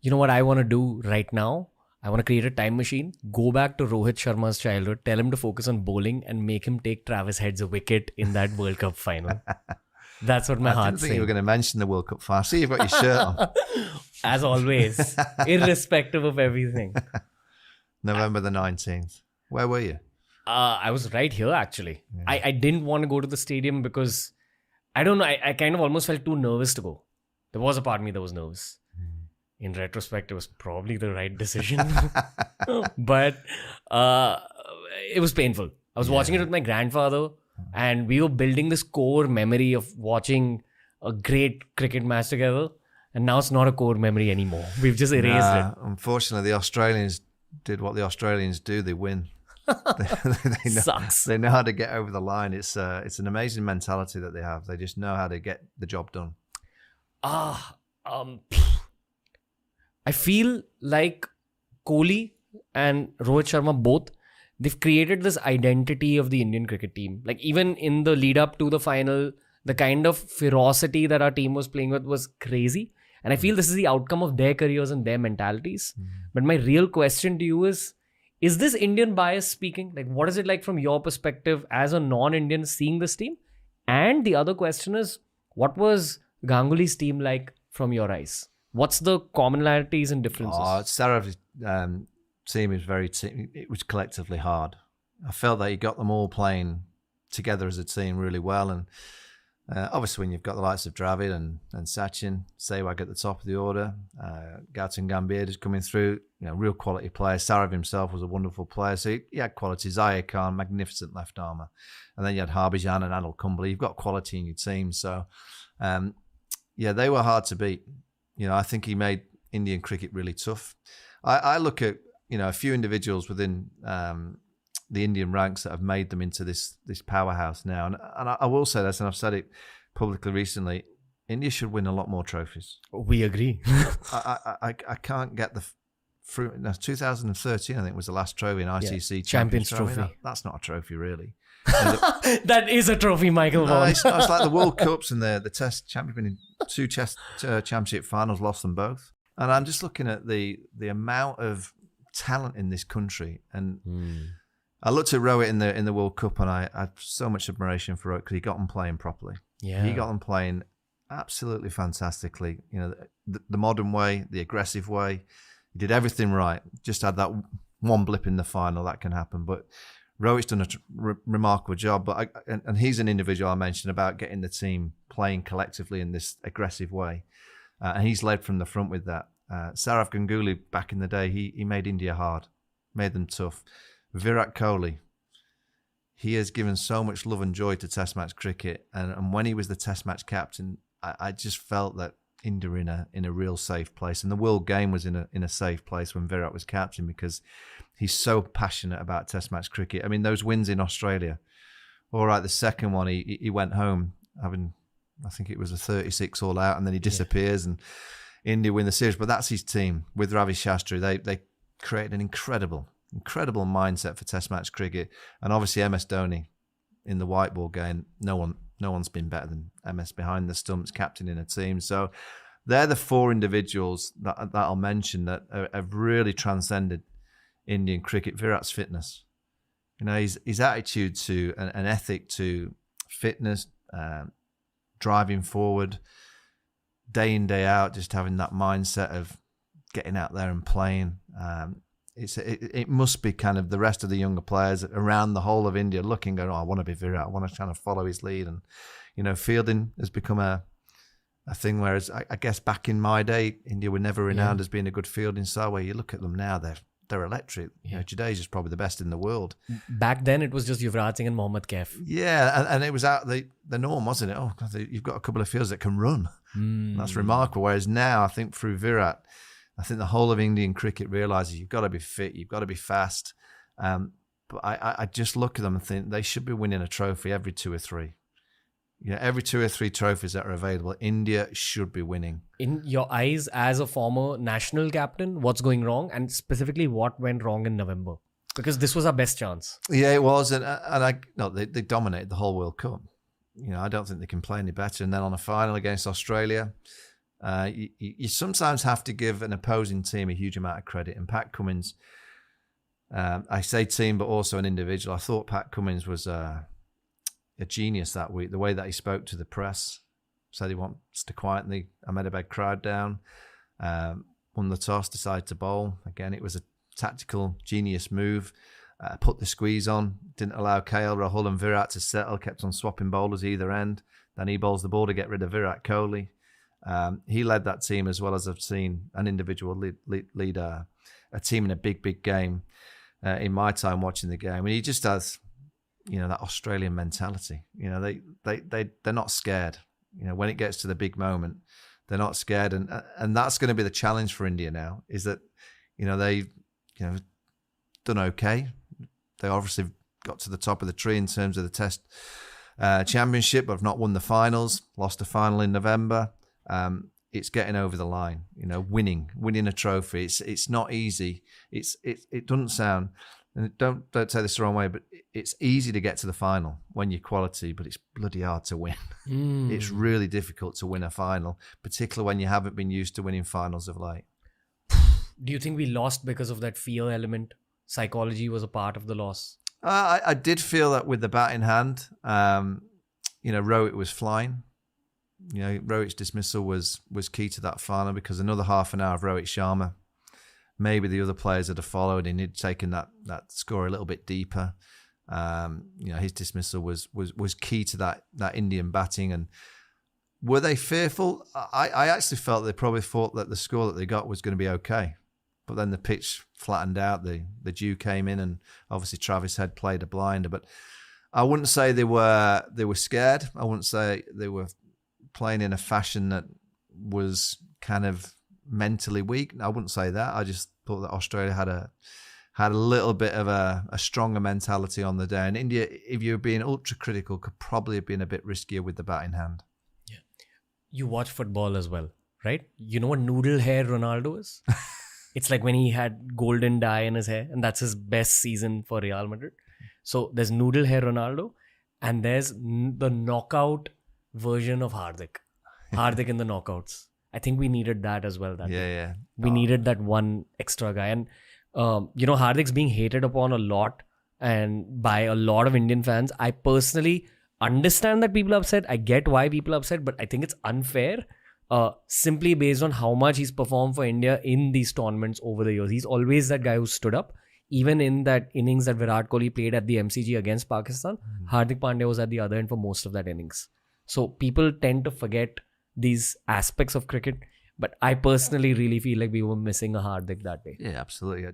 You know what I want to do right now? I want to create a time machine, go back to Rohit Sharma's childhood, tell him to focus on bowling and make him take Travis Head's wicket in that World Cup final. That's what my I heart's didn't think saying. you were going to mention the World Cup final. I see you've got your shirt on. As always, irrespective of everything. November the 19th. Where were you? I was right here, actually. Yeah. I didn't want to go to the stadium because, I don't know, I kind of almost felt too nervous to go. There was a part of me that was nervous. In retrospect, it was probably the right decision. But it was painful. I was watching it with my grandfather, and we were building this core memory of watching a great cricket match together. And now it's not a core memory anymore. We've just erased it. Unfortunately, the Australians did what the Australians do. They win. they know, Sucks. They know how to get over the line. It's an amazing mentality that they have. They just know how to get the job done. I feel like Kohli and Rohit Sharma both, they've created this identity of the Indian cricket team. Like even in the lead up to the final, the kind of ferocity that our team was playing with was crazy. And I feel this is the outcome of their careers and their mentalities. But my real question to you is this Indian bias speaking? Like what is it like from your perspective as a non-Indian seeing this team? And the other question is, what was Ganguly's team like from your eyes? What's the commonalities and differences? Sarav's team is it was collectively hard. I felt that he got them all playing together as a team really well. And obviously when you've got the likes of Dravid and Sachin, Sehwag at the top of the order, Gautam Gambhir is coming through, real quality players. Sarav himself was a wonderful player. So he had quality. Zahir Khan, magnificent left armour. And then you had Harbhajan and Anil Kumble. You've got quality in your team. So, they were hard to beat. I think he made Indian cricket really tough. I look at, a few individuals within the Indian ranks that have made them into this powerhouse now. And I will say this, and I've said it publicly recently, India should win a lot more trophies. We agree. I can't get the fruit. No, 2013, I think, was the last trophy in ICC Champions Trophy. That's not a trophy, really. That is a trophy, Michael Vaughan. It's like the World Cups and the Test Championship. Been in 2 Test Championship finals, lost them both. And I'm just looking at the amount of talent in this country. And I looked at Rohit in the World Cup, and I had so much admiration for Rohit because he got them playing properly. Yeah, he got them playing absolutely fantastically. The modern way, the aggressive way. He did everything right. Just had that one blip in the final that can happen, but Rohit's done a remarkable job, and he's an individual I mentioned about getting the team playing collectively in this aggressive way, and he's led from the front with that. Sourav Ganguly, back in the day, he made India hard, made them tough. Virat Kohli, he has given so much love and joy to Test match cricket, and when he was the Test match captain, I just felt that India were in a real safe place, and the world game was in a safe place when Virat was captain because he's so passionate about Test match cricket. I mean, those wins in Australia, all right, the second one he went home having, I think it was a 36 all out, and then he disappears and India win the series. But that's his team with Ravi Shastri. They created an incredible mindset for Test match cricket, and obviously MS Dhoni in the white ball game. No one's been better than MS behind the stumps, captain in a team. So they're the 4 individuals that I'll mention that have really transcended Indian cricket. Virat's fitness, his attitude to an ethic to fitness, driving forward, day in, day out, just having that mindset of getting out there and playing. It must be kind of the rest of the younger players around the whole of India looking, going, I want to be Virat, I want to kind of follow his lead. And, fielding has become a thing, whereas I guess back in my day, India were never renowned as being a good fielding side. Where you look at them now, they're electric. Jadeja's probably the best in the world. Back then, it was just Yuvraj Singh and Mohammad Kaif. Yeah, and it was out the norm, wasn't it? Oh, God, you've got a couple of fields that can run. That's remarkable. Whereas now, I think through Virat, I think the whole of Indian cricket realises you've got to be fit, you've got to be fast. But I just look at them and think they should be winning a trophy every 2 or 3. Every 2 or 3 trophies that are available, India should be winning. In your eyes, as a former national captain, what's going wrong, and specifically what went wrong in November? Because this was our best chance. Yeah, it was, and they dominated the whole World Cup. I don't think they can play any better. And then on a final against Australia, You sometimes have to give an opposing team a huge amount of credit. And Pat Cummins, I say team, but also an individual. I thought Pat Cummins was a genius that week. The way that he spoke to the press, said he wants to quieten the Ahmedabad crowd down. Won the toss, decided to bowl. Again, it was a tactical genius move. Put the squeeze on, didn't allow KL, Rahul and Virat to settle, kept on swapping bowlers either end. Then he bowls the ball to get rid of Virat Kohli. He led that team as well as I've seen an individual lead a team in a big game in my time watching the game. And he just has, that Australian mentality. They're not scared. When it gets to the big moment, they're not scared. And that's going to be the challenge for India now, is that, they've done okay. They obviously got to the top of the tree in terms of the Test Championship, but have not won the finals. Lost a final in November. It's getting over the line. Winning a trophy. It's not easy. It doesn't sound. And don't take this the wrong way, but it's easy to get to the final when you're quality, but it's bloody hard to win. It's really difficult to win a final, particularly when you haven't been used to winning finals of late. Do you think we lost because of that fear element? Psychology was a part of the loss. I did feel that with the bat in hand, Rohit was flying. Rohit's dismissal was key to that final, because another half an hour of Rohit Sharma, maybe the other players that have followed, and he'd taken that score a little bit deeper. His dismissal was key to that Indian batting. And were they fearful? I actually felt they probably thought that the score that they got was going to be okay. But then the pitch flattened out, the dew came in, and obviously Travis Head played a blinder. But I wouldn't say they were scared. I wouldn't say they were playing in a fashion that was kind of mentally weak. I wouldn't say that. I just thought that Australia had a little bit of a stronger mentality on the day. And India, if you were being ultra critical, could probably have been a bit riskier with the bat in hand. Yeah. You watch football as well, right? You know what noodle hair Ronaldo is? It's like when he had golden dye in his hair, and that's his best season for Real Madrid. So there's noodle hair Ronaldo, and there's the knockout version of Hardik. Hardik in the knockouts. I think we needed that as well. Yeah. We needed that one extra guy. And, Hardik's being hated upon a lot and by a lot of Indian fans. I personally understand that people are upset. I get why people are upset, but I think it's unfair. Simply based on how much he's performed for India in these tournaments over the years. He's always that guy who stood up. Even in that innings that Virat Kohli played at the MCG against Pakistan, Hardik Pandya was at the other end for most of that innings. So people tend to forget these aspects of cricket. But I personally really feel like we were missing a Hardik that day. Yeah, absolutely.